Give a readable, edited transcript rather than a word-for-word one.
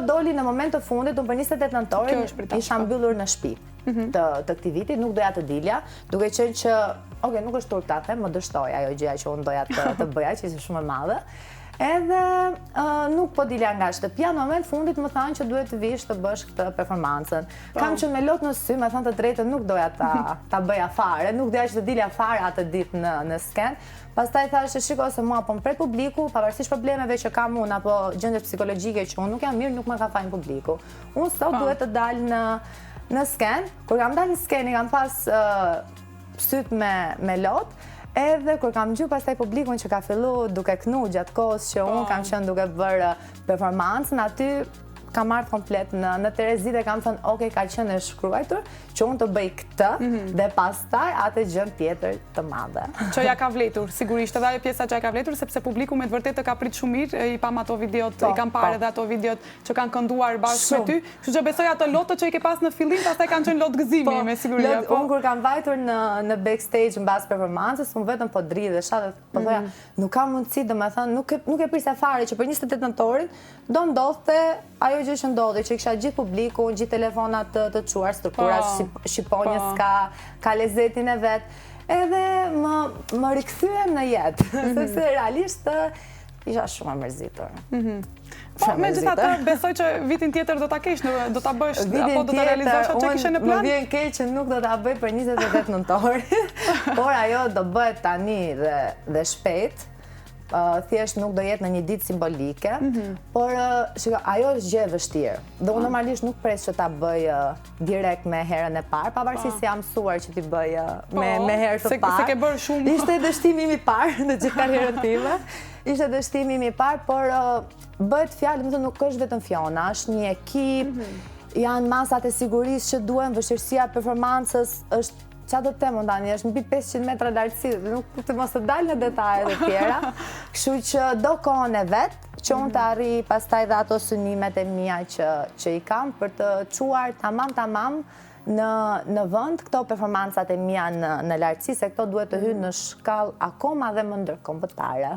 Doli në moment të fundit, unë për 28 nëntorin isha mbyllur në shtëpi të këtij viti, nuk doja të dilja, duke qenë që, nuk është turp ta them, më dështoi ajo gjëja që unë doja të bëja, që ishte shumë e madhe. Edhe nuk po dilja nga shtëpia, në moment fundit më thanë që duhet të vish të bësh këtë performancën. Kam qenë me lot në sy, me thënë të drejtën nuk doja ta bëja fare, nuk doja që të dilja fare atë ditë në sken. Pastaj thashë, shiko se mua po më pret publiku, pavarësisht problemeve që kam unë apo gjendjes psikologjike që unë nuk jam mirë, nuk më ka fajin publiku. Unë sot duhet të dal në sken, kur kam dalë në sken i kam pas syt me lot. Edhe kur kam gjuar pastaj publikun që ka fillu duke kënu gjatë kohës që unë kam qenë duke bërë performancën, aty kam marrë komplet në Terezit dhe kam thënë, okej, ka qenë e shkruajtur që unë të bëj këtë dhe pastaj atë gjën tjetër të madhe. Që ja ka vletur, sigurisht, edhe ajo pjesa që ja ka vletur, sepse publiku me të vërtetë të ka prit shumë mirë, i pam ato videot, i kam parë edhe ato videot që kanë kënduar bashkë me ty, kështu që besoj ato lotët që i ke pas në fillim, pastaj kanë qenë lot gëzimi me siguri. Unë kur kam vajtur në backstage mbas performancës, unë vetëm po dridhesha dhe po thoja, nuk ka mundësi, domethënë, nuk e prisja fare që për 28 nëntorin do ndodhte ajo gjë që ndodhi, që kisha gjithë publiku, gjithë telefonat të çuar, struktura shqiponjës ka lezetin e vet. Edhe më rikthyem në jetë, sepse realisht isha shumë e mërzitur. Po, megjithatë, besoj që vitin tjetër do ta kesh, do ta bësh apo do ta realizosh atë që kishe në plan? Më vjen keq që nuk do ta bëj për 28 nëntorin, por ajo do bëhet tani dhe shpejt. Thjesht nuk do jetë në një ditë simbolike, por ajo është gjë e vështirë. Dhe unë normalisht nuk pres që ta bëj direkt me herën e parë, pavarësisht se jam mësuar që ti bëj me herë të parë. Se ke bërë shumë. Ishte dështimi im i parë në gjithë karrierën time. Ishte dështimi im i parë, por bëhet fjalë, më thënë, nuk është vetëm Fiona, është një ekip, janë masat e sigurisë që duhen, vështirësia performancës është qa do të temë tani, është mbi 500 metra lartësi, nuk të mos të dalë në detajet e tjera, kështu që do kohën e vetë, që unë të arri pastaj dhe ato synimet e mia që i kam për të quar tamam në vend këto performancat e mia në lartësi, se këto duhet të hynë në shkallë akoma dhe më ndërkombëtare.